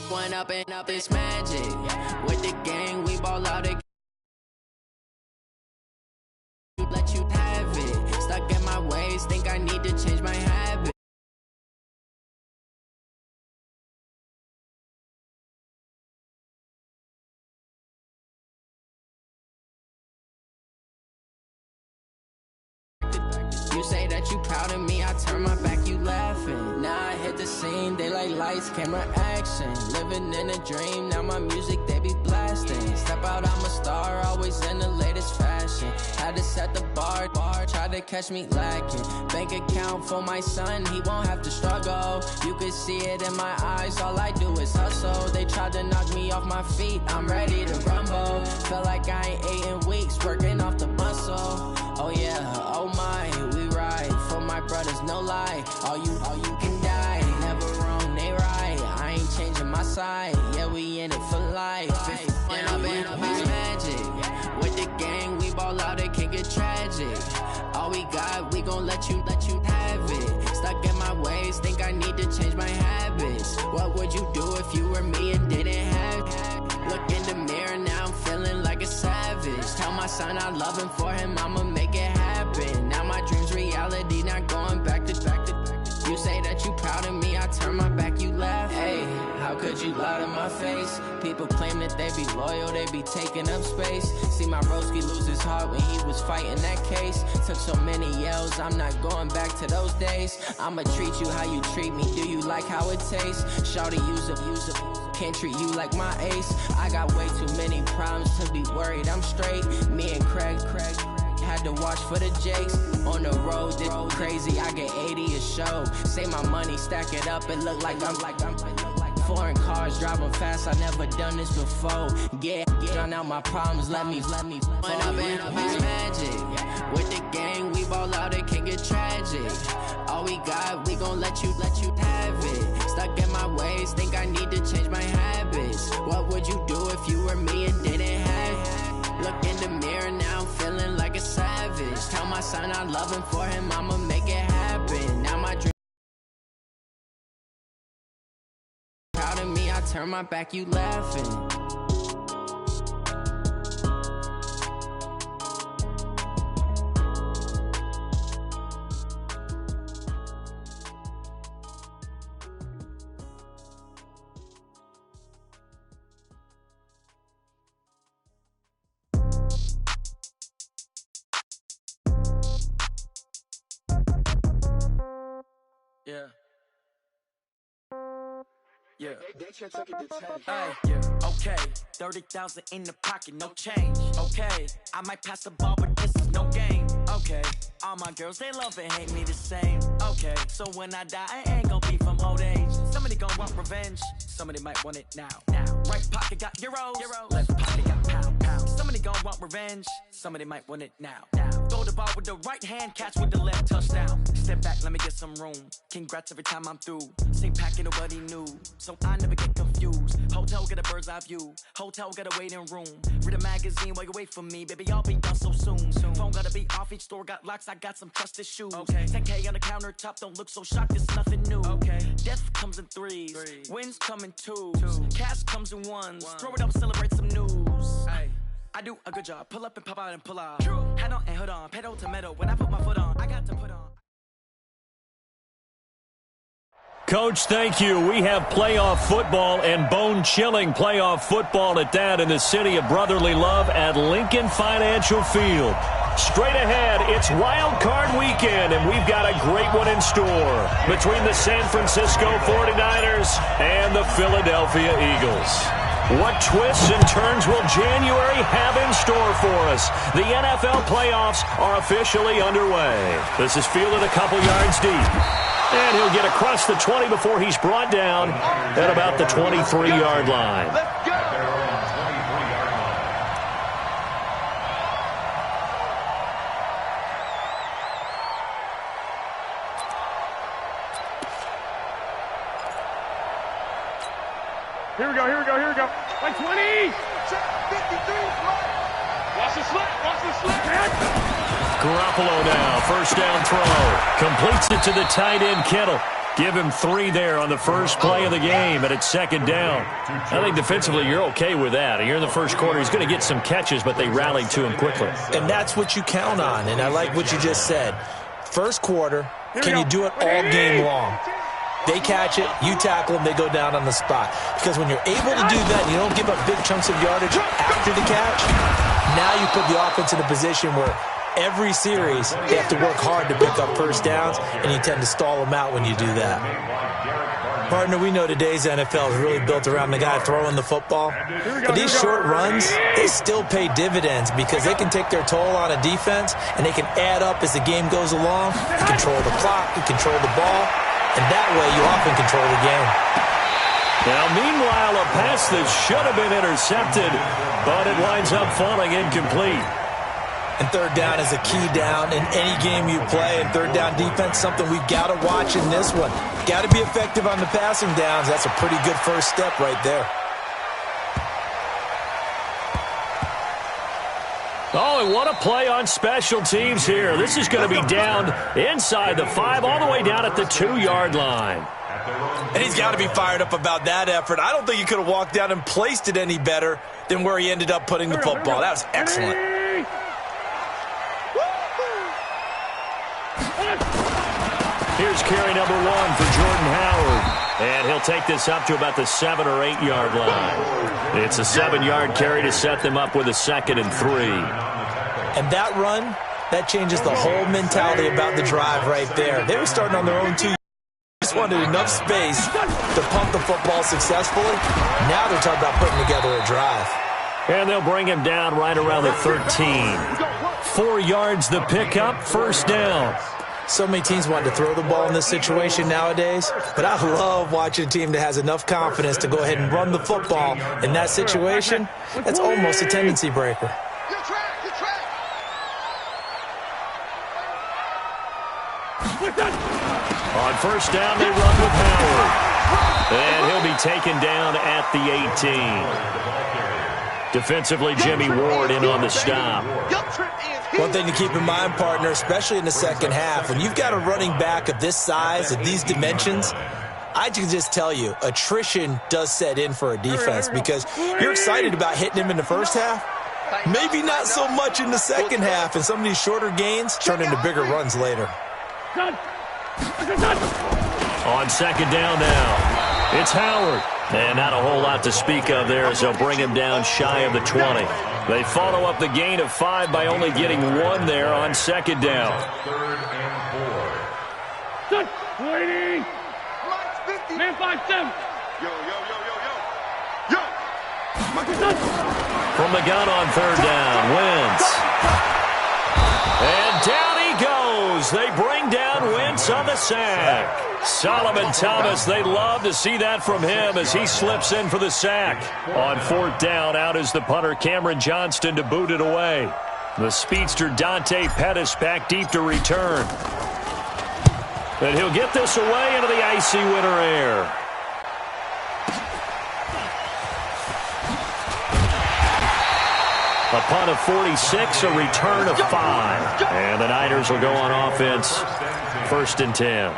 One up and up, it's magic. With the gang, we ball out again. Let you have it. Stuck in my ways, think I need to change my habit. You say that you proud of me, I turn my back, you laughing. Now I hit the scene, they like lights, camera, action. Living in a dream, now my music, they be blasting. Step out, I'm a star, always in the latest fashion. Had to set the bar, try to catch me lacking. Bank account for my son, he won't have to struggle. You can see it in my eyes, all I do is hustle. They tried to knock me off my feet, I'm ready to rumble. Feel like I ain't ate in weeks, working off the muscle. Oh yeah, oh my, we ride for my brothers, no lie. All you can die, never wrong, they right. I ain't changing my side, yeah, we in it for life. When up and up is magic. With the gang, we ball out, it can get tragic. All we got, we gon' let you have it. Stuck in my ways, think I need to change my habits. What would you do if you were me and didn't have it? Look in the mirror, now I'm feeling like a savage. Tell my son I love him, for him I'ma make it happen. Now my dream's reality, not going back to. You say that you proud of me, I turn my back, you laugh. Hey, how could you lie to my face? People claim that they be loyal, they be taking up space. See my broski lose his heart when he was fighting that case. Took so many yells, I'm not going back to those days. I'ma treat you how you treat me, do you like how it tastes? Shawty, use it. Can't treat you like my ace. I got way too many problems to be worried, I'm straight. Me and Craig had to watch for the Jakes. On the road, this crazy, I get 80 a show. Say my money, stack it up, it look like I'm foreign cars, driving fast, I never done this before. Yeah, drown out my problems, let me When up and up is magic. With the gang, we ball out, it can get tragic. All we got, we gon' let you have it. Stuck in my ways, think I need to change my habits. What would you do if you were me and didn't have it? Look in the mirror, now I'm feeling like a savage. Tell my son I love him, for him I'ma make it happen. Now my dream proud of me, I turn my back, you laughing. Yeah. Hey, yeah. Okay, 30,000 in the pocket, no change. Okay, I might pass the ball, but this is no game. Okay, all my girls, they love and hate me the same. Okay, so when I die, I ain't gon' be from old age. Somebody gon' want revenge, somebody might want it now. Right pocket got euros, left pocket got pound. Somebody gon' want revenge, somebody might want it now. Throw the ball with the right hand, catch with the left, touchdown. Step back, let me get some room. Congrats every time I'm through. Same packet, nobody knew, so I never get confused. Hotel got a bird's eye view, hotel got a waiting room. Read a magazine while you wait for me, baby, I'll be done so soon. Phone gotta be off, each store got locks, I got some trusted shoes. 10K on the countertop, don't look so shocked, it's nothing new. Death comes in threes, wins come in twos, cash comes in ones. Throw it up, celebrate some news. I do a good job, pull up and pop out and pull out. Head on and hood on, pedal to metal. When I put my foot on, I got to put on. Coach, thank you. We have playoff football and bone-chilling playoff football at that in the city of brotherly love at Lincoln Financial Field. Straight ahead, it's Wild Card Weekend, and we've got a great one in store between the San Francisco 49ers and the Philadelphia Eagles. What twists and turns will January have in store for us? The NFL playoffs are officially underway. This is fielded a couple yards deep. And he'll get across the 20 before he's brought down at about the 23-yard line. Let's go! Here we go. Like 20! 53, watch the slap! Garoppolo now, first down throw. Completes it to the tight end, Kittle. Give him 3 there on the first play of the game, and it's second down. I think defensively you're okay with that. You're in the first quarter. He's going to get some catches, but they rallied to him quickly. And that's what you count on, and I like what you just said. First quarter, can you do it all game long? They catch it, you tackle them, they go down on the spot. Because when you're able to do that, you don't give up big chunks of yardage after the catch, now you put the offense in a position where every series, they have to work hard to pick up first downs, and you tend to stall them out when you do that. Partner, we know today's NFL is really built around the guy throwing the football. But these short runs, they still pay dividends because they can take their toll on a defense, and they can add up as the game goes along. You control the clock, you control the ball, and that way you often control the game. Now, meanwhile, a pass that should have been intercepted, but it winds up falling incomplete. And third down is a key down in any game you play. And third down defense, something we've got to watch in this one. Got to be effective on the passing downs. That's a pretty good first step right there. Oh, and what a play on special teams here. This is going to be down inside the 5, all the way down at the 2-yard line. And he's got to be fired up about that effort. I don't think he could have walked down and placed it any better than where he ended up putting the football. That was excellent. Here's carry number 1 for Jordan Howard. And he'll take this up to about the 7 or 8 yard line. It's a 7-yard carry to set them up with a 2nd and 3. And that run, that changes the whole mentality about the drive right there. They were starting on their own 2. Just wanted enough space to pump the football successfully. Now they're talking about putting together a drive. And they'll bring him down right around the 13. 4 yards the pickup, first down. So many teams want to throw the ball in this situation nowadays, but I love watching a team that has enough confidence to go ahead and run the football in that situation. That's almost a tendency breaker. On first down, they run with Howard. And he'll be taken down at the 18. Defensively, Jimmy Ward in on the stop. One thing to keep in mind, partner, especially in the second half, when you've got a running back of this size, of these dimensions, I can just tell you, attrition does set in for a defense because you're excited about hitting him in the first half. Maybe not so much in the second half, and some of these shorter gains turn into bigger runs later. On second down now, it's Howard. And not a whole lot to speak of there as they'll bring him down shy of the 20. They follow up the gain of 5 by only getting 1 there on second down. Waiting. Man 5-7. Yo. From the gun on third down, Wentz. And down he goes. They bring down Wentz on the sack. Solomon Thomas, they love to see that from him as he slips in for the sack. On fourth down, out is the punter Cameron Johnston to boot it away. The speedster Dante Pettis back deep to return. And he'll get this away into the icy winter air. A punt of 46, a return of 5. And the Niners will go on offense, 1st and 10.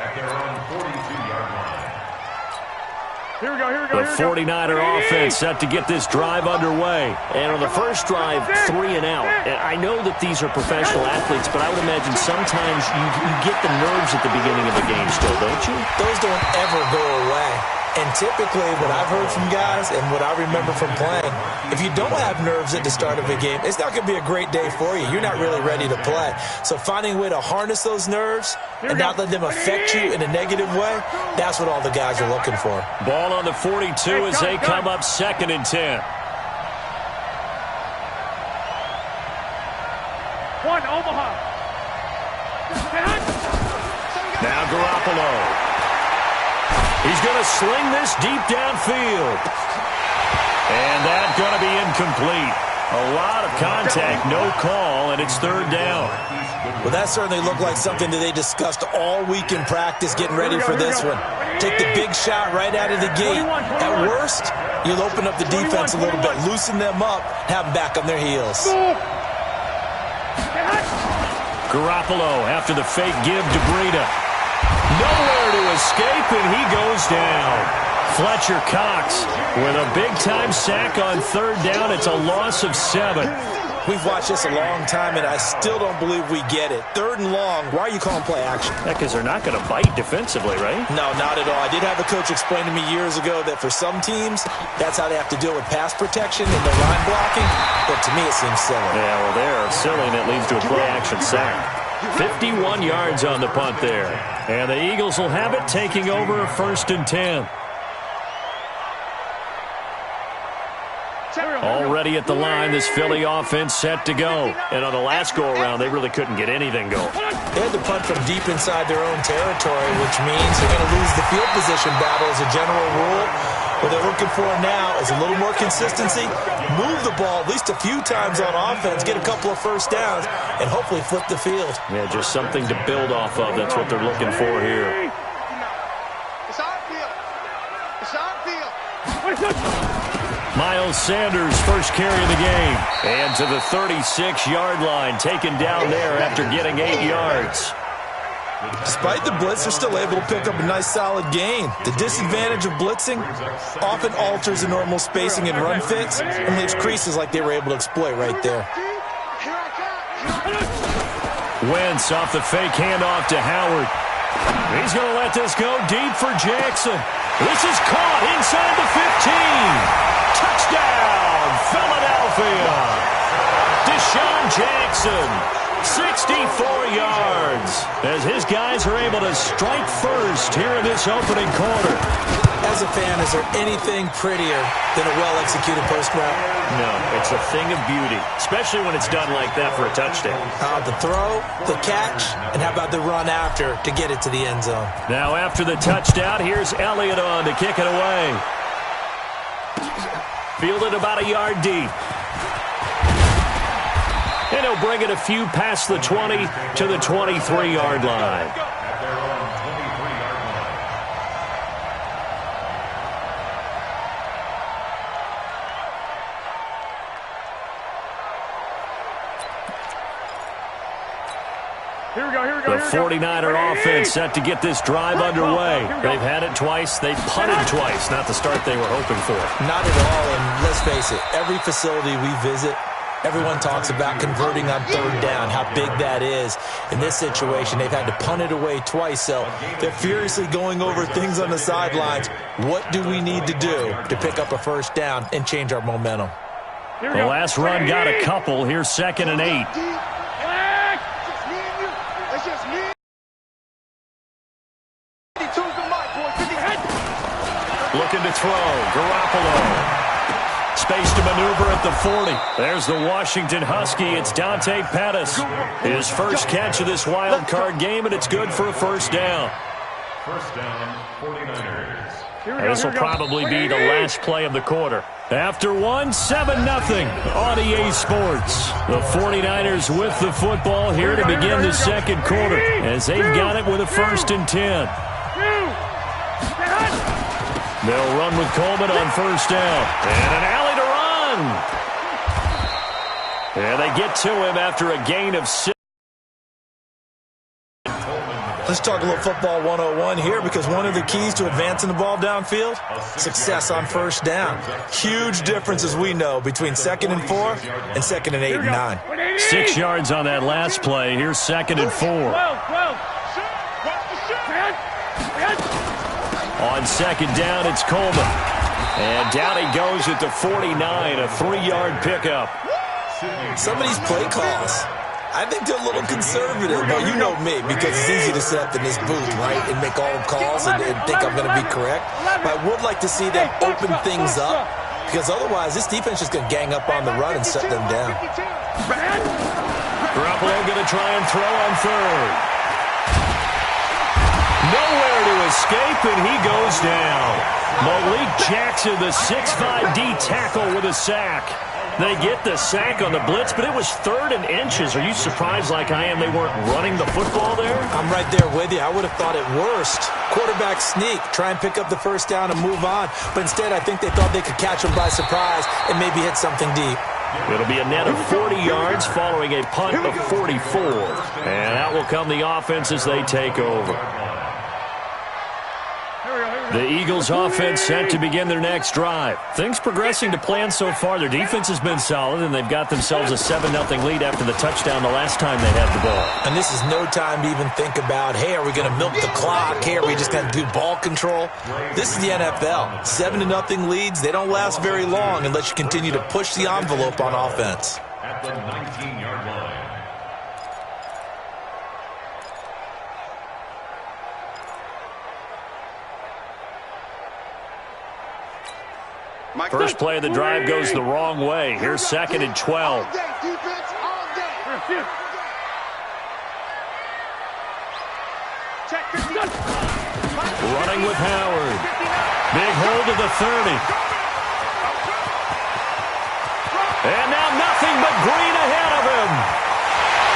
Here we go. The 49er offense set to get this drive underway. And on the first drive, 3 and out. And I know that these are professional athletes, but I would imagine sometimes you get the nerves at the beginning of a game still, don't you? Those don't ever go away. And typically, what I've heard from guys and what I remember from playing, if you don't have nerves at the start of a game, it's not going to be a great day for you. You're not really ready to play. So finding a way to harness those nerves and not let them affect you in a negative way, that's what all the guys are looking for. Ball on the 42 as they come up 2nd and 10. 1, Omaha. Now Garoppolo. He's going to sling this deep downfield. And that's going to be incomplete. A lot of contact, no call, and it's 3rd down. Well, that certainly looked like something that they discussed all week in practice getting ready for this one. Take the big shot right out of the gate. At worst, you'll open up the defense a little bit, loosen them up, have them back on their heels. Garoppolo after the fake give to Breida. Nowhere nowhere to escape, and he goes down. Fletcher Cox with a big-time sack on third down. It's a loss of 7. We've watched this a long time, and I still don't believe we get it. 3rd and long. Why are you calling play action? Because they're not going to bite defensively, right? No, not at all. I did have a coach explain to me years ago that for some teams, that's how they have to deal with pass protection and the line blocking. But to me, it seems silly. Yeah, well, they're silly, and it leads to a play-action sack. 51 yards on the punt there. And the Eagles will have it, taking over 1st and 10. Already at the line, this Philly offense set to go. And on the last go-around, they really couldn't get anything going. They had to punt from deep inside their own territory, which means they're going to lose the field position battle as a general rule. What they're looking for now is a little more consistency, move the ball at least a few times on offense, get a couple of first downs, and hopefully flip the field. Yeah, just something to build off of. That's what they're looking for here. It's our field. It's our field. Miles Sanders, first carry of the game. And to the 36-yard line, taken down there after getting 8 yards. Despite the blitz, they're still able to pick up a nice solid gain. The disadvantage of blitzing often alters the normal spacing and run fits and leaves creases like they were able to exploit right there. Wentz off the fake handoff to Howard. He's going to let this go deep for Jackson. This is caught inside the 15. Touchdown, Philadelphia. Deshaun Jackson, 64 yards, as his guys are able to strike first here in this opening quarter. As a fan, is there anything prettier than a well-executed post route? No, it's a thing of beauty, especially when it's done like that for a touchdown. The throw, the catch, and how about the run after to get it to the end zone? Now after the touchdown, here's Elliott on to kick it away. Fielded about a yard deep. And he'll bring it a few past the 20 to the 23-yard line. The 49er offense set to get this drive underway. They've had it twice. They've punted twice. Not the start they were hoping for. Not at all, and let's face it, every facility we visit, everyone talks about converting on 3rd down, how big that is. In this situation, they've had to punt it away twice, so they're furiously going over things on the sidelines. What do we need to do to pick up a first down and change our momentum? The last run got a couple. Here's 2nd and 8. Looking to throw. Garoppolo. Space to maneuver at the 40. There's the Washington Husky. It's Dante Pettis. His first catch of this wild card game, and it's good for a first down. First down, 49ers. This will probably be the last play of the quarter. After 7-0 on EA Sports. The 49ers with the football here to begin the second quarter as they've got it with a 1st and 10. They'll run with Coleman on first down. And an alley to run. And they get to him after a gain of 6. Let's talk a little football 101 here, because one of the keys to advancing the ball downfield, success on first down. Huge difference, as we know, between 2nd and 4 and 2nd and 8 and 9. 6 yards on that last play. Here's 2nd and 4. On 2nd down, it's Coleman. And down he goes at the 49, a 3-yard pickup. Some of these play calls, I think they're a little conservative, but you know me, because it's easy to sit up in this booth, right, and make all the calls and think I'm going to be correct. But I would like to see them open things up, because otherwise this defense is going to gang up on the run and shut them down. Garoppolo going to try and throw on 3rd. Nowhere to escape, and he goes down. Malik Jackson, the 6'5" D tackle with a sack. They get the sack on the blitz, but it was 3rd and inches. Are you surprised like I am they weren't running the football there? I'm right there with you. I would have thought at worst, quarterback sneak, try and pick up the first down and move on. But instead, I think they thought they could catch him by surprise and maybe hit something deep. It'll be a net of 40 yards following a punt of 44. And out will come the offense as they take over. The Eagles offense set to begin their next drive. Things progressing to plan so far. Their defense has been solid, and they've got themselves a 7-0 lead after the touchdown the last time they had the ball. And this is no time to even think about, hey, are we going to milk the clock? Hey, are we just going to do ball control? This is the NFL. 7-0 leads, they don't last very long unless you continue to push the envelope on offense. At the 19-yard line. First play of the drive goes the wrong way. Here's 2nd and 12. Running with Howard. Big hold to the 30. And now nothing but green ahead of him.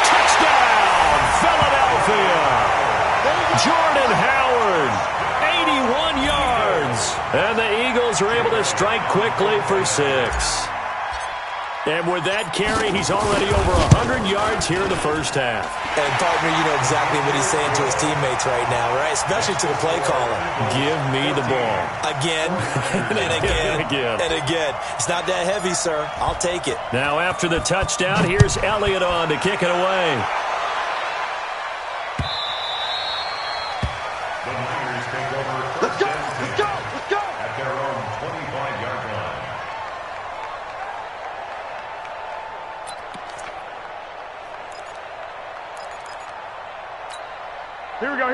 Touchdown, Philadelphia. Jordan Howard. 81 yards. And the Eagles are able to strike quickly for 6. And with that carry, he's already over 100 yards here in the first half. And, partner, you know exactly what he's saying to his teammates right now, right? Especially to the play caller. Give me the ball. Again, and again, and again. It's not that heavy, sir. I'll take it. Now, after the touchdown, here's Elliott on to kick it away. Let's go! At their own 25-yard line.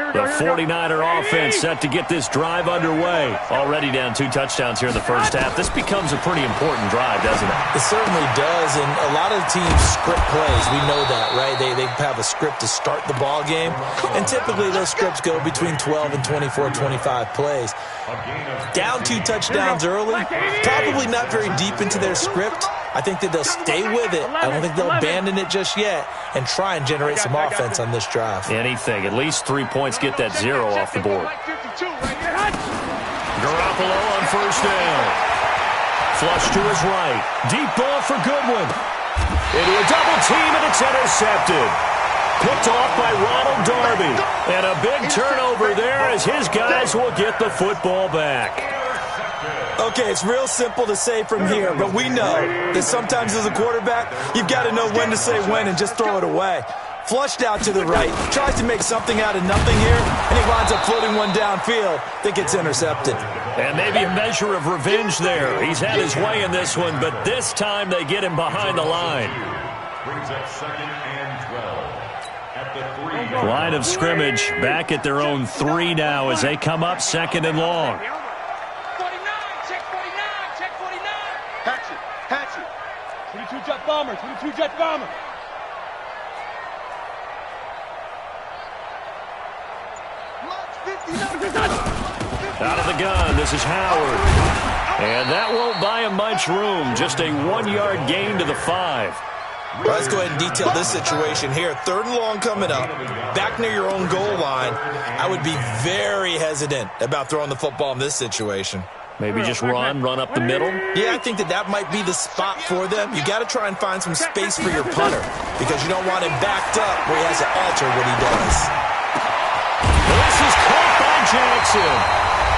The 49er offense set to get this drive underway. Already down 2 touchdowns here in the first half. This becomes a pretty important drive, doesn't it? It certainly does, and a lot of teams script plays. We know that, right? They have a script to start the ball game, and typically those scripts go between 12 and 24, 25 plays. Down 2 touchdowns early, probably not very deep into their script. I think that they'll stay with it. I don't think they'll abandon it just yet and try and generate some offense on this drive. Anything. At least 3 points, get that 0 off the board. Garoppolo on first down. Flush to his right. Deep ball for Goodwin. Into a double team, and it's intercepted. Picked off by Ronald Darby. And a big turnover there as his guys will get the football back. Okay, it's real simple to say from here, but we know that sometimes as a quarterback, you've got to know when to say when and just throw it away. Flushed out to the right, tries to make something out of nothing here, and he winds up floating one downfield that gets intercepted. And maybe a measure of revenge there. He's had his way in this one, but this time they get him behind the line. Brings up 2nd and 12. At the 3-yard Line of scrimmage back at their own 3 now as they come up 2nd and long. Hatchet. 22 Jet Bomber. Out of the gun, this is Howard. And that won't buy him much room. Just a 1-yard gain to the 5. Well, let's go ahead and detail this situation here. 3rd and long coming up, back near your own goal line. I would be very hesitant about throwing the football in this situation. Maybe just run up the middle. Yeah, I think that might be the spot for them. You got to try and find some space for your punter because you don't want him backed up where he has to alter what he does. This is caught by Jackson.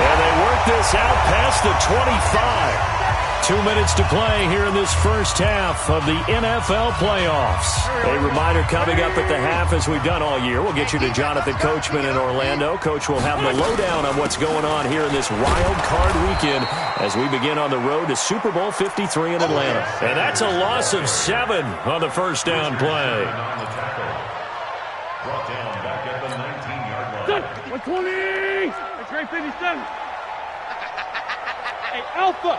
And they work this out past the 25. 2 minutes to play here in this first half of the NFL playoffs. A reminder coming up at the half, as we've done all year. We'll get you to Jonathan Coachman in Orlando. Coach will have the lowdown on what's going on here in this wild card weekend as we begin on the road to Super Bowl 53 in Atlanta. And that's a loss of 7 on the first down play. Brought down back at the 19-yard line. 120. That's great 57. Hey, Alpha.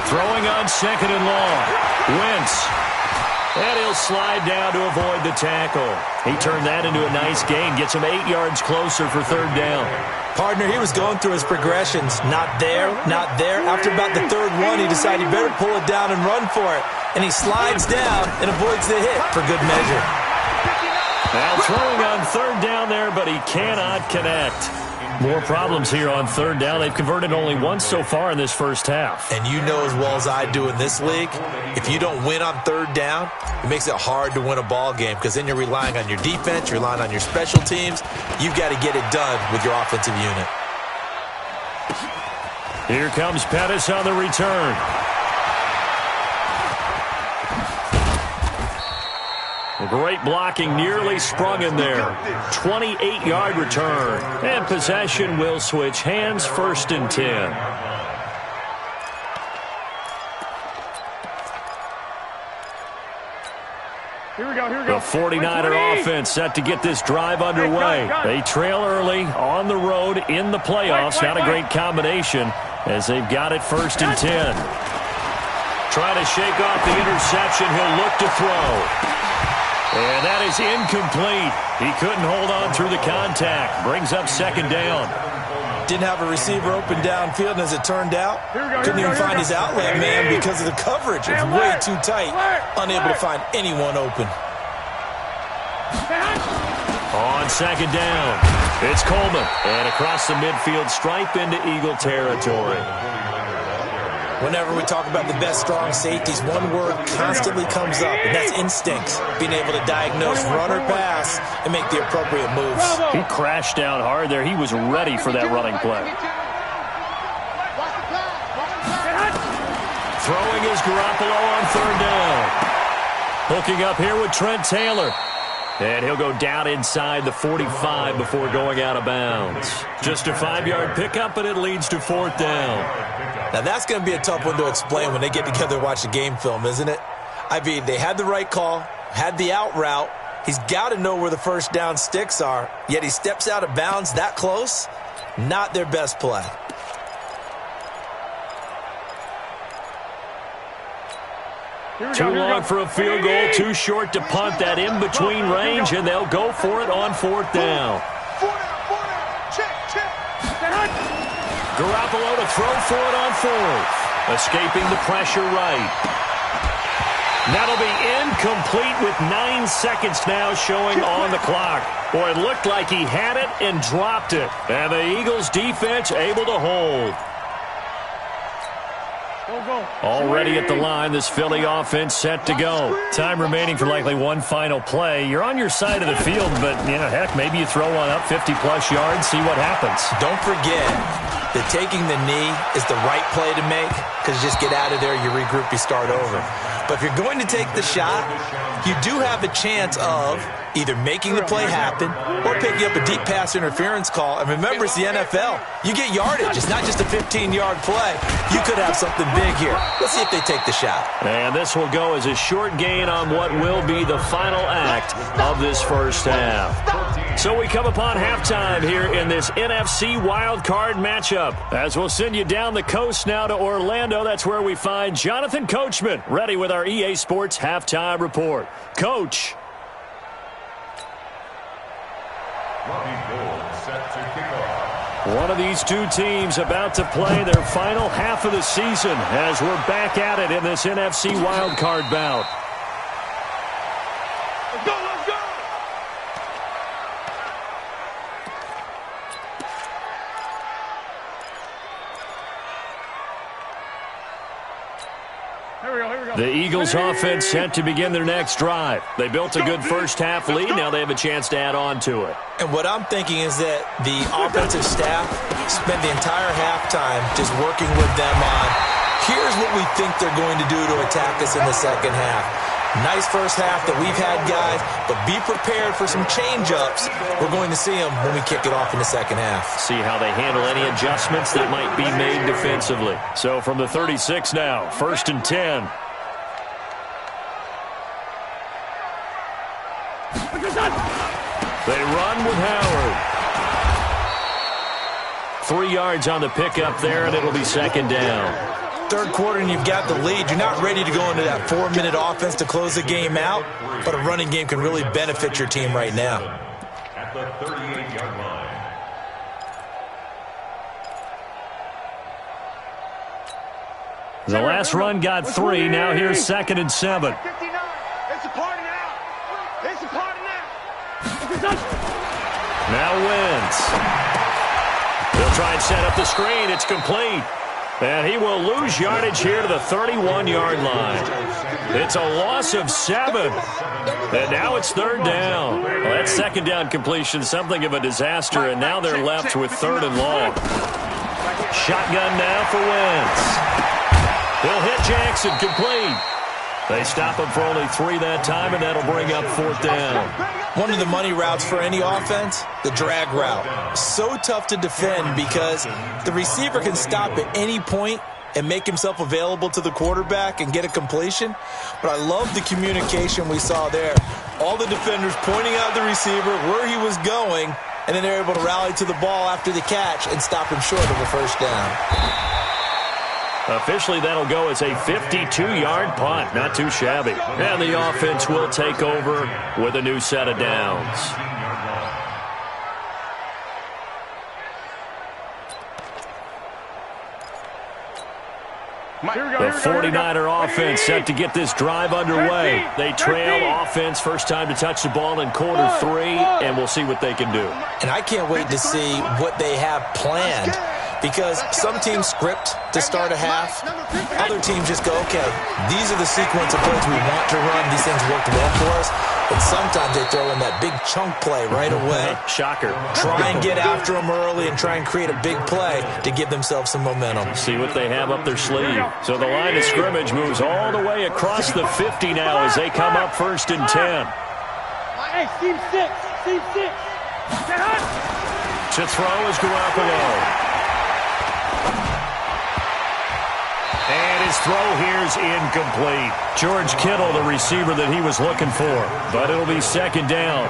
Throwing on 2nd and long. Wentz. And he'll slide down to avoid the tackle. He turned that into a nice gain. Gets him 8 yards closer for 3rd down. Partner, he was going through his progressions. Not there, not there. After about the 3rd one, he decided he better pull it down and run for it. And he slides down and avoids the hit for good measure. Now throwing on 3rd down there, but he cannot connect. More problems here on third down. They've converted only once so far in this first half. And you know as well as I do in this league, if you don't win on third down, it makes it hard to win a ball game because then you're relying on your defense, you're relying on your special teams. You've got to get it done with your offensive unit. Here comes Pettis on the return. Great blocking, nearly sprung in there. 28-yard return. And possession will switch hands, 1st and 10. Here we go, here we go. The 49er offense set to get this drive underway. They trail early on the road in the playoffs. Not a great combination as they've got it 1st and 10. Trying to shake off the interception. He'll look to throw. And that is incomplete. He couldn't hold on through the contact. Brings up 2nd down. Didn't have a receiver open downfield, and as it turned out, couldn't even find his outlet man because of the coverage. It's way too tight. Unable to find anyone open. On 2nd down, it's Coleman. And across the midfield stripe into Eagle territory. Whenever we talk about the best strong safeties, one word constantly comes up, and that's instincts. Being able to diagnose run or pass and make the appropriate moves. He crashed down hard there. He was ready for that running play. Throwing is Garoppolo on 3rd down. Hooking up here with Trent Taylor. And he'll go down inside the 45 before going out of bounds. Just a 5-yard pickup, and it leads to 4th down. Now, that's going to be a tough one to explain when they get together and watch the game film, isn't it? I mean, they had the right call, had the out route. He's got to know where the 1st down sticks are, yet he steps out of bounds that close. Not their best play. Too long for a field goal, too short to punt. That in-between range, and they'll go for it on 4th down. Garoppolo to throw for it on 4th. Escaping the pressure right. That'll be incomplete with 9 seconds now showing on the clock. Boy, it looked like he had it and dropped it. And the Eagles defense able to hold. Already at the line, this Philly offense set to go. Time remaining for likely one final play. You're on your side of the field, but, heck, maybe you throw one up 50-plus yards, see what happens. Don't forget that taking the knee is the right play to make because you just get out of there, you regroup, you start over. But if you're going to take the shot, you do have a chance of either making the play happen or picking up a deep pass interference call. And remember, it's the NFL. You get yardage. It's not just a 15-yard play. You could have something big here. Let's see if they take the shot. And this will go as a short gain on what will be the final act of this first half. So we come upon halftime here in this NFC wildcard matchup. As we'll send you down the coast now to Orlando, that's where we find Jonathan Coachman, ready with our EA Sports halftime report. Coach. One of these two teams about to play their final half of the season as we're back at it in this NFC wildcard bout. Let's go, let's go! The Eagles offense set to begin their next drive. They built a good first half lead. Now they have a chance to add on to it. And what I'm thinking is that the offensive staff spent the entire halftime just working with them on, here's what we think they're going to do to attack us in the second half. Nice first half that we've had, guys, but be prepared for some change-ups. We're going to see them when we kick it off in the second half. See how they handle any adjustments that might be made defensively. So from the 36 now, 1st and 10. They run with Howard. 3 yards on the pickup there, and it'll be 2nd down. Third quarter, and you've got the lead. You're not ready to go into that 4-minute offense to close the game out, but a running game can really benefit your team right now. At the 38-yard line. The last run got 3. Now here's 2nd and 7. 59. It's a party now. It's a party now. Now Wentz. They'll try and set up the screen. It's complete. And he will lose yardage here to the 31-yard line. It's a loss of 7. And now it's third down. Well, that second down completion, something of a disaster, and now they're left with third and long. Shotgun now for Wentz. He'll hit Jackson, complete. They stop him for only 3 that time, and that'll bring up fourth down. One of the money routes for any offense, the drag route. So tough to defend because the receiver can stop at any point and make himself available to the quarterback and get a completion. But I love the communication we saw there. All the defenders pointing out the receiver, where he was going, and then they're able to rally to the ball after the catch and stop him short of a first down. Officially, that'll go as a 52-yard punt. Not too shabby. And the offense will take over with a new set of downs. The 49er offense set to get this drive underway. They trail offense first time to touch the ball in quarter 3, and we'll see what they can do. And I can't wait to see what they have planned. Because some teams script to start a half. Other teams just go, okay, these are the sequence of plays we want to run. These things worked well for us. And sometimes they throw in that big chunk play right away. Shocker. Try and get after them early and try and create a big play to give themselves some momentum. See what they have up their sleeve. So the line of scrimmage moves all the way across the 50 now as they come up first and 10. Hey, team 6. Team 6. To throw is Garoppolo. And his throw here's incomplete. George Kittle, the receiver that he was looking for. But it'll be second down.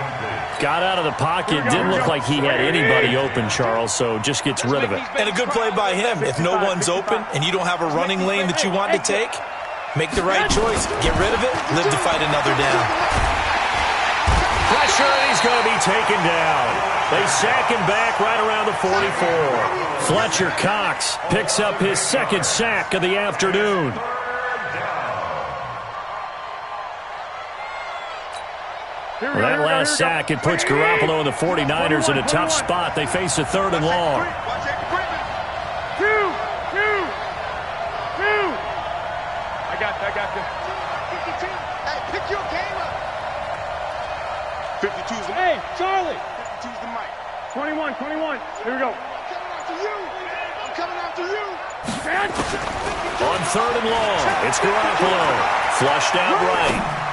Got out of the pocket. Didn't look like he had anybody open, Charles, so just gets rid of it. And a good play by him. If no one's open and you don't have a running lane that you want to take, make the right choice. Get rid of it. Live to fight another down. Pressure, and he's going to be taken down. They sack him back right around the 44. Fletcher Cox picks up his second sack of the afternoon. Well, that last sack, it puts Garoppolo and the 49ers in a tough spot. They face a third and long. Two. I got you. 52. Hey, pick your game up. 52's the mic. Hey, Charlie. 52's the mic. 21. Here we go. I'm coming after you. On third and long, it's Garoppolo. Flushed out right.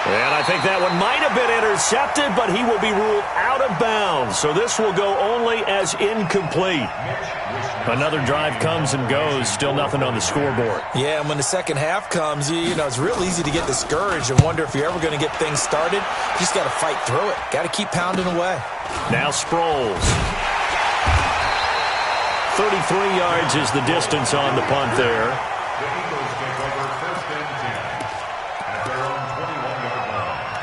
And I think that one might have been intercepted, but he will be ruled out of bounds. So this will go only as incomplete. Another drive comes and goes. Still nothing on the scoreboard. Yeah, and when the second half comes, you know, it's real easy to get discouraged and wonder if you're ever going to get things started. You just got to fight through it. Got to keep pounding away. Now Sproles. 33 yards is the distance on the punt there. The Eagles take over first and 10 at their own 21-yard line.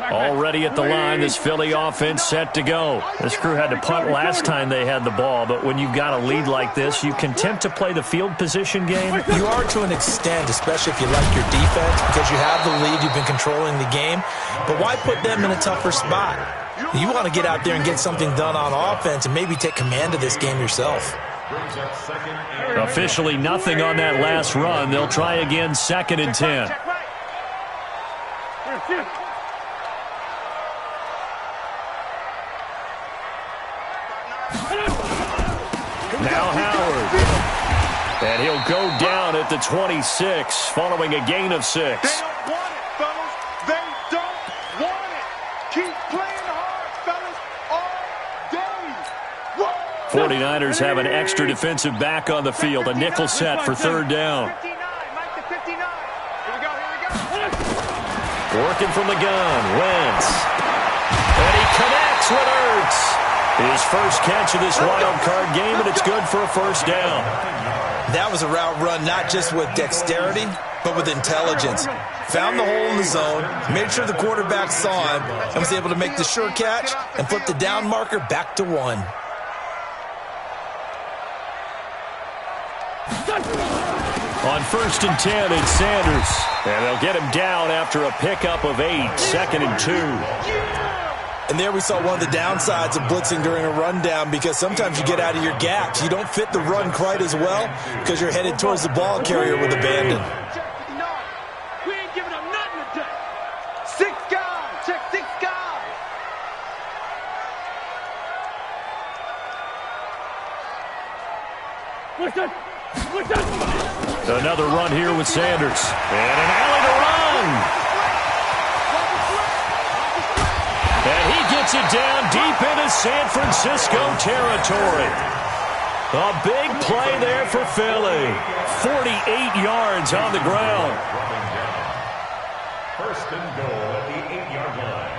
Already at the line, this Philly offense set to go. This crew had to punt last time they had the ball, but when you've got a lead like this, you content to play the field position game? You are to an extent, especially if you like your defense, because you have the lead, you've been controlling the game. But why put them in a tougher spot? You want to get out there and get something done on offense and maybe take command of this game yourself. Officially nothing on that last run. They'll try again, second and 10. Now Howard. And he'll go down at the 26 following a gain of 6. They don't want it, fellas. They don't want it. Keep playing hard, fellas, all day. 49ers have an extra defensive back on the field. A nickel set for third down. 59, Mike to 59. Here we go. Working from the gun, Wentz. And he connects with Ertz. His first catch of this wild card game, and it's good for a first down. That was a route run not just with dexterity, but with intelligence. Found the hole in the zone, made sure the quarterback saw him, and was able to make the sure catch and flip the down marker back to 1. On 1st and 10, it's Sanders. And they'll get him down after a pickup of 8, 2nd and 2. And there we saw one of the downsides of blitzing during a rundown, because sometimes you get out of your gaps. You don't fit the run quite as well because you're headed towards the ball carrier with abandon. We ain't giving up nothing today. 6 guys. Check 6 guys. Listen. Another run here with Sanders. And an alley to run. And he gets it down deep into San Francisco territory. A big play there for Philly. 48 yards on the ground. 1st and goal at the 8-yard line.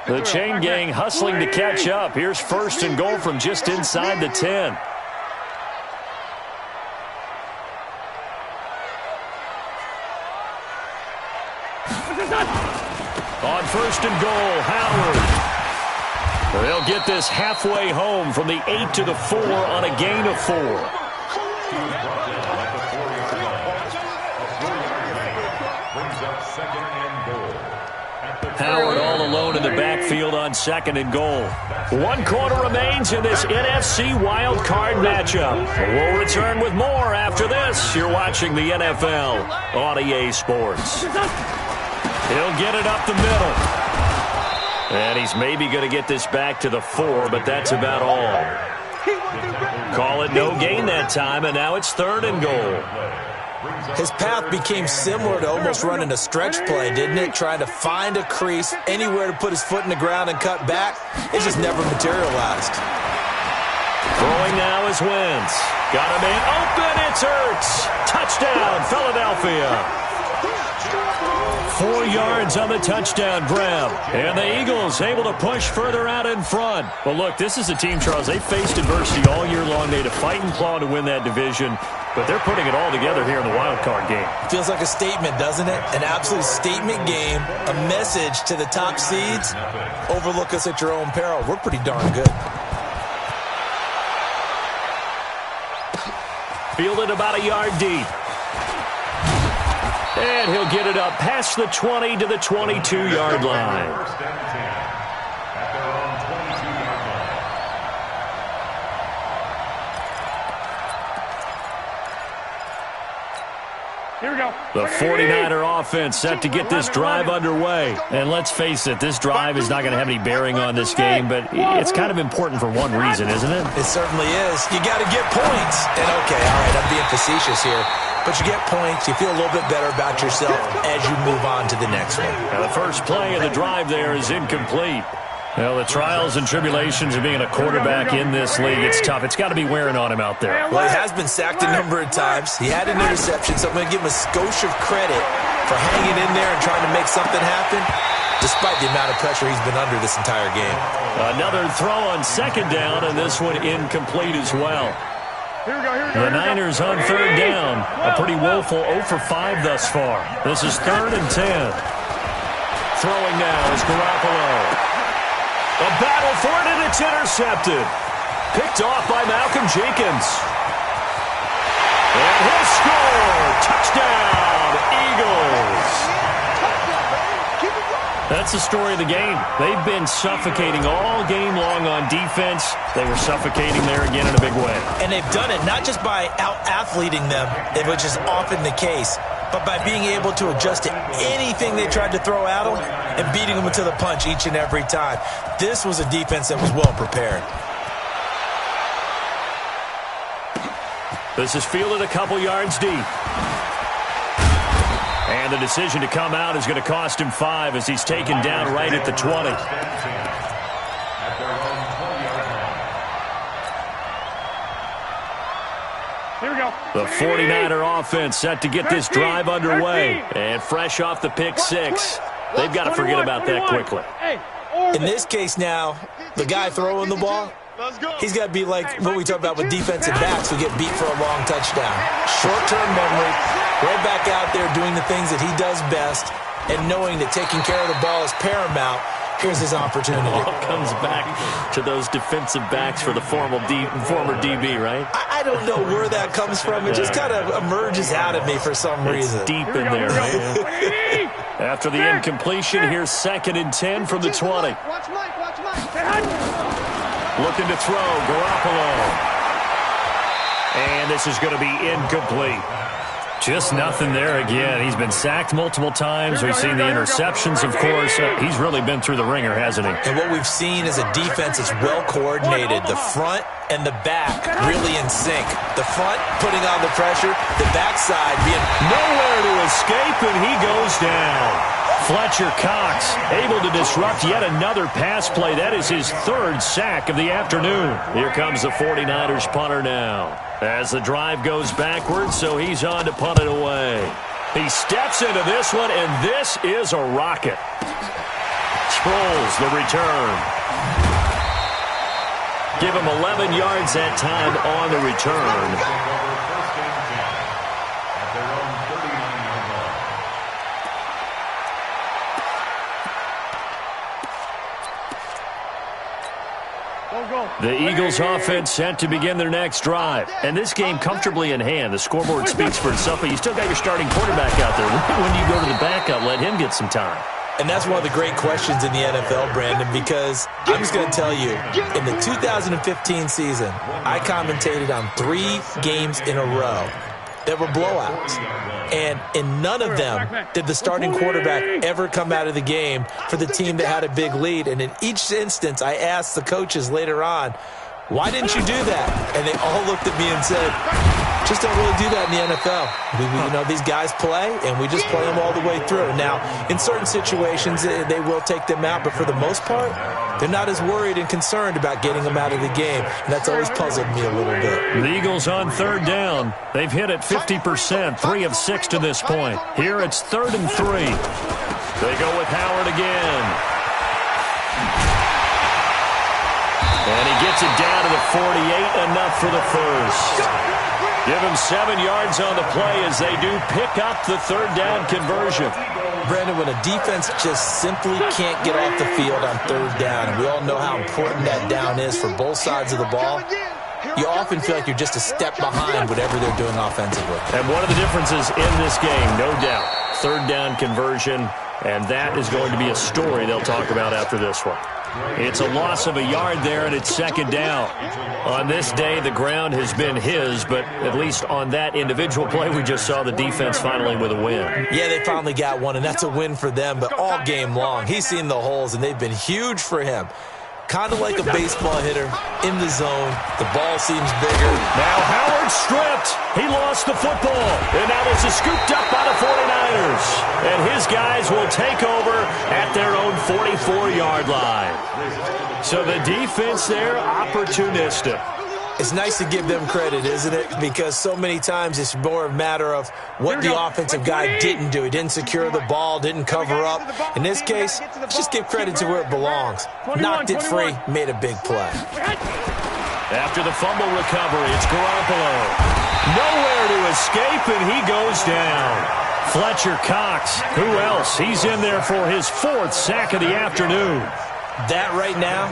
The chain gang hustling to catch up. Here's 1st and goal from just inside the 10. On 1st and goal, Howard. They'll get this halfway home from the 8 to the 4 on a gain of 4. Brings up 2nd and goal. Howard all alone in the backfield on 2nd and goal. 1 quarter remains in this NFC wild card matchup. We'll return with more after this. You're watching the NFL on EA Sports. He'll get it up the middle. And he's maybe going to get this back to the 4, but that's about all. Call it no gain that time, and now it's 3rd and goal. His path became similar to almost running a stretch play, didn't it? Trying to find a crease, anywhere to put his foot in the ground and cut back. It just never materialized. Throwing now is Wentz. Got him in open. It's Ertz. Touchdown, Philadelphia. 4 yards on the touchdown grab. And the Eagles able to push further out in front. But look, this is a team, Charles, they faced adversity all year long. They had to fight and claw to win that division. But they're putting it all together here in the wild card game. Feels like a statement, doesn't it? An absolute statement game. A message to the top seeds. Overlook us at your own peril. We're pretty darn good. Fielded about a yard deep. And he'll get it up past the 20 to the 22-yard line. 1st and 10 at their own 22-yard line. Here we go. The 49er offense set to get this drive underway. And let's face it, this drive is not going to have any bearing on this game, but it's kind of important for one reason, isn't it? It certainly is. You got to get points. And okay, all right, I'm being facetious here. But you get points, you feel a little bit better about yourself as you move on to the next one. Now the first play of the drive there is incomplete. Well, the trials and tribulations of being a quarterback in this league, it's tough. It's got to be wearing on him out there. Well, he has been sacked a number of times. He had an interception, so I'm going to give him a skosh of credit for hanging in there and trying to make something happen, despite the amount of pressure he's been under this entire game. Another throw on 2nd down, and this one incomplete as well. Here we go. The Niners on 3rd down. A pretty woeful 0 for 5 thus far. This is 3rd and 10. Throwing now is Garoppolo. A battle for it, and it's intercepted. Picked off by Malcolm Jenkins. And he'll score. Touchdown, Eagles. That's the story of the game. They've been suffocating all game long on defense. They were suffocating there again in a big way. And they've done it not just by out-athleting them, which is often the case, but by being able to adjust to anything they tried to throw at them and beating them to the punch each and every time. This was a defense that was well prepared. This is fielded a couple yards deep. And the decision to come out is going to cost him 5 as he's taken down right at the 20. Here we go. The 49er offense set to get this drive underway. And fresh off the pick 6, they've got to forget about that quickly. In this case now, the guy throwing the ball, he's got to be like what we talk about with defensive backs who get beat for a long touchdown. Short-term memory, right back out there doing the things that he does best, and knowing that taking care of the ball is paramount, here's his opportunity. It all comes back to those defensive backs for the former DB, right? I don't know where that comes from. It just kind of emerges out of me for some reason. It's deep in there, man. After the incompletion, here's 2nd and 10 from the 20. Watch Mike. Looking to throw, Garoppolo. And this is going to be incomplete. Just nothing there again. He's been sacked multiple times. We've seen the interceptions, of course. He's really been through the ringer, hasn't he? And what we've seen is a defense that's well-coordinated. The front and the back really in sync. The front putting on the pressure, the backside being nowhere to escape, and he goes down. Fletcher Cox able to disrupt yet another pass play. That is his 3rd sack of the afternoon. Here comes the 49ers punter now. As the drive goes backwards, so he's on to punt it away. He steps into this one, and this is a rocket. Sproles, the return. Give him 11 yards that time on the return. The Eagles offense set to begin their next drive. And this game comfortably in hand. The scoreboard speaks for itself, but you still got your starting quarterback out there. When you go to the backup, let him get some time. And that's one of the great questions in the NFL, Brandon, because I'm just going to tell you, in the 2015 season, I commentated on 3 games in a row that were blowouts. And in none of them did the starting quarterback ever come out of the game for the team that had a big lead. And in each instance, I asked the coaches later on, why didn't you do that? And they all looked at me and said, just don't really do that in the NFL. These guys play, and we just play them all the way through. Now, in certain situations, they will take them out, but for the most part, they're not as worried and concerned about getting them out of the game. And that's always puzzled me a little bit. The Eagles on 3rd down. They've hit it 50%, 3 of 6 to this point. Here it's 3rd and 3. They go with Howard again. And he gets it down to the 48, enough for the first. Give him 7 yards on the play as they do pick up the 3rd down conversion. Brandon, when a defense just simply can't get off the field on 3rd down, and we all know how important that down is for both sides of the ball, you often feel like you're just a step behind whatever they're doing offensively. And one of the differences in this game, no doubt, 3rd down conversion, and that is going to be a story they'll talk about after this one. It's a loss of a yard there, and it's 2nd down. On this day, the ground has been his, but at least on that individual play, we just saw the defense finally with a win. Yeah, they finally got one, and that's a win for them, but all game long, he's seen the holes, and they've been huge for him. Kind of like a baseball hitter in the zone. The ball seems bigger. Now Howard stripped. He lost the football. And now this is scooped up by the 49ers. And his guys will take over at their own 44-yard line. So the defense there, opportunistic. It's nice to give them credit, isn't it? Because so many times it's more a matter of what the offensive guy didn't do. He didn't secure the ball, didn't cover up. In this case, let's just give credit to where it belongs. Knocked it free, made a big play. After the fumble recovery, it's Garoppolo. Nowhere to escape, and he goes down. Fletcher Cox, who else? He's in there for his 4th sack of the afternoon. That right now,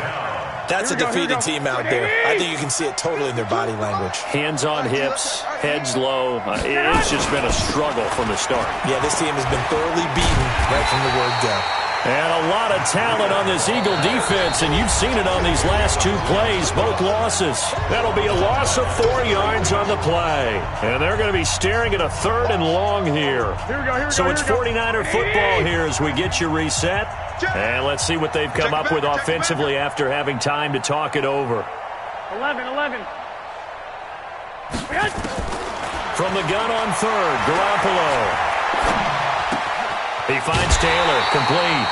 that's a defeated team out there. I think you can see it totally in their body language. Hands on hips, heads low. It's just been a struggle from the start. Yeah, this team has been thoroughly beaten right from the word go. And a lot of talent on this Eagle defense, and you've seen it on these last 2 plays, both losses. That'll be a loss of 4 yards on the play. And they're going to be staring at a 3rd and long here. So it's 49er football here as we get you reset. And let's see what they've come up with offensively after having time to talk it over. 11. From the gun on 3rd, Garoppolo. He finds Taylor, complete.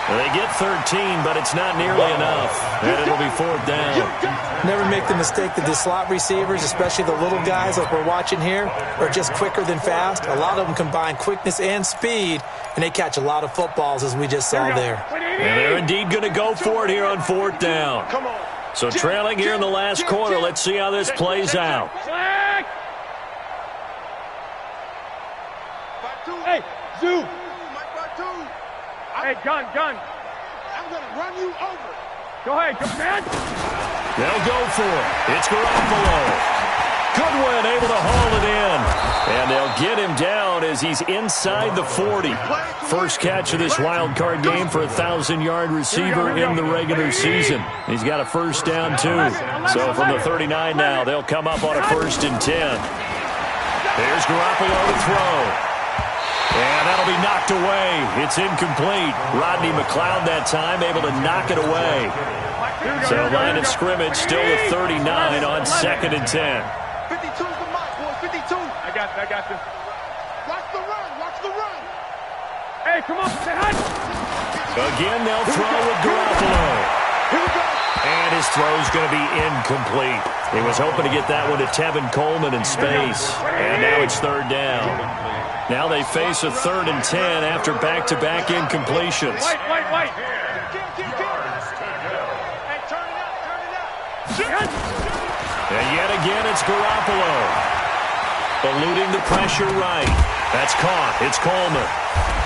They get 13, but it's not nearly enough. And it'll be 4th down. Never make the mistake that the slot receivers, especially the little guys like we're watching here, are just quicker than fast. A lot of them combine quickness and speed, and they catch a lot of footballs, as we just saw there. And they're indeed going to go for it here on 4th down. So trailing here in the last quarter, let's see how this plays out. Hey, Zoo. Hey, gun. I'm going to run you over. Go ahead, man. They'll go for it. It's Garoppolo. Goodwin able to haul it in. And they'll get him down as he's inside the 40. First catch of this wild card game for a 1,000-yard receiver in the regular season. He's got a first down, too. So from the 39 now, they'll come up on a 1st and 10. There's Garoppolo to throw. And that'll be knocked away. It's incomplete. Rodney McLeod that time able to knock it away. So line of scrimmage still with 39 on 2nd and 10. 52's the mark, boy. 52. I got you. Watch the run. Hey, come on, say hi. Again, they'll throw with Garoppolo. Here we go. And his throw's going to be incomplete. He was hoping to get that one to Tevin Coleman in space. And now it's 3rd down. Now they face a 3rd and 10 after back-to-back incompletions. Wait. Hey, turn it up. And yet again, it's Garoppolo. Eluding the pressure right. That's caught. It's Coleman.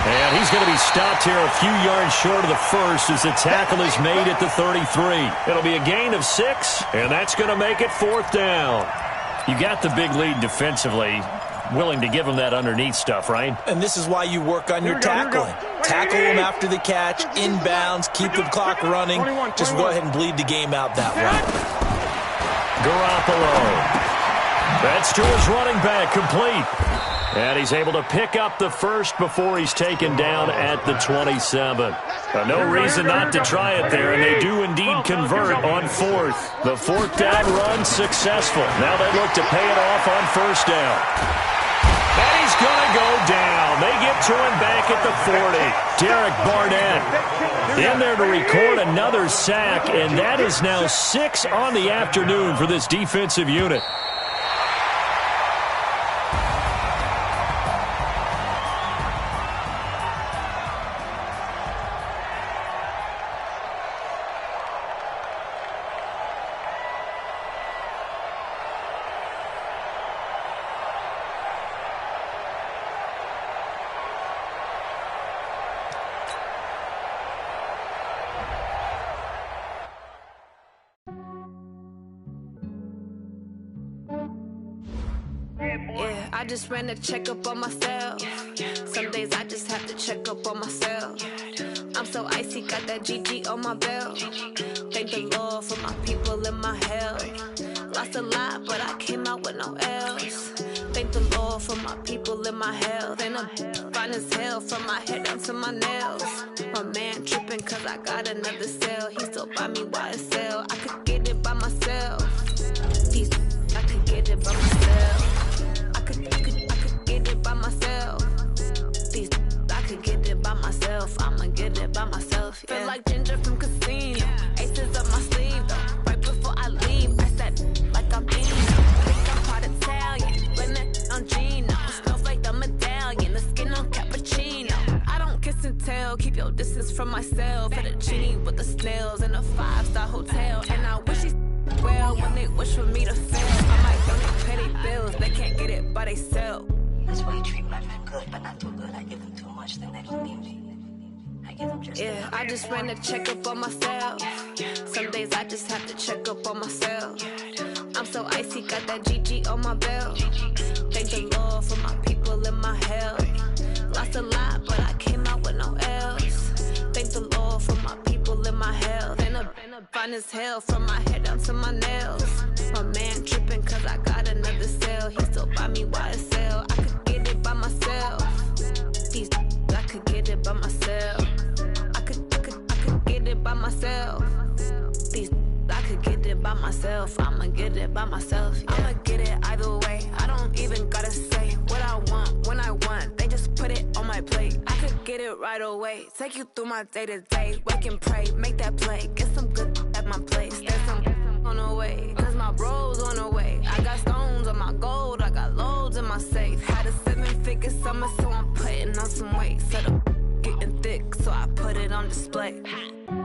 And he's going to be stopped here a few yards short of the first as the tackle is made at the 33. It'll be a gain of 6, and that's going to make it 4th down. You got the big lead defensively. Willing to give him that underneath stuff, right? And this is why you work on your tackling. Tackle him after the catch, inbounds, keep the clock running. Just go ahead and bleed the game out that way. Garoppolo. That's to his running back, complete. And he's able to pick up the first before he's taken down at the 27. No reason not to try it there, and they do indeed convert on 4th. The 4th down run successful. Now they look to pay it off on 1st down. And he's going to go down. They get to him back at the 40. Derek Barnett in there to record another sack, and that is now 6 on the afternoon for this defensive unit. Yeah, I just ran a checkup on myself. Some days I just have to check up on myself. I'm so icy, got that GG on my belt. Thank the Lord for my people and my health. Lost a lot, but I came out with no L's. Thank the Lord for my people and my health. And I'm fine as hell from my head down to my nails. My man tripping cause I got another cell. He still buy me YSL. I could get it by myself. I could get it by myself. I could get it by myself. I could get it by myself. I'ma get it by myself. Yeah. Feel like Ginger from Casino. Aces up my sleeve though. Right before I leave, I said like I'm Eno. Think I'm part Italian. Blame it on Gino. Smells like the medallion. The skin on cappuccino. I don't kiss and tell. Keep your distance from myself. Fettuccine with the snails in a 5-star hotel. And I wish he well when they wish for me to fail. I might donate petty bills. They can't get it by they sell. That's why you treat my men good, but not too good. I give them too much, then they don't need me. I give them just yeah, I just ran a checkup on myself. Some days I just have to check up on myself. I'm so icy, got that GG on my belt. Thank the Lord for my people and my health. Lost a lot, but I came out with no L's. Thank the Lord for my people and my health. And I'm fine as hell from my head down to my nails. My man tripping cause I got another cell. He still buy me YSL. I could get it by myself. I could get it by myself. I could get it by myself. I could get it by myself. I'ma get it by myself. Yeah. I'ma get it either way. I don't even gotta say what I want when I want. They just put it on my plate. I could get it right away. Take you through my day to day. Wake and pray, make that play. Get some good at my place. There's some on the way. Cause my bro's on the way. I got stones on my gold. I got loads in my safe. Had a 7-figure summer, so I'm putting on some weight. Set up getting thick, so I put it on display.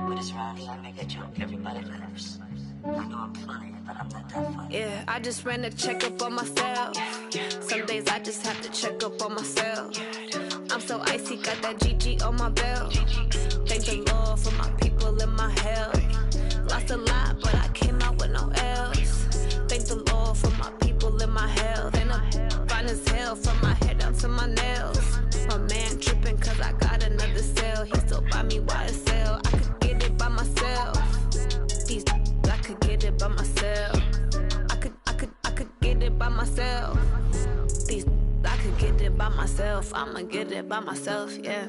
with his rounds, I make a joke, everybody laughs. I know I'm funny, but I'm not that funny. Yeah, I just ran a checkup on myself. Some days I just have to check up on myself. I'm so icy, got that GG on my belt. Thank the Lord for my people in my health. Lost a lot, but I came out with no else. Thank the Lord for my people in my health. And I'm fine as hell from my head down to my nails. My man tripping cause I got another cell. He still buy me YSL. I could get it by myself. These I could get it by myself. I could get it by myself. These I could get it by myself. I'ma get it by myself, yeah.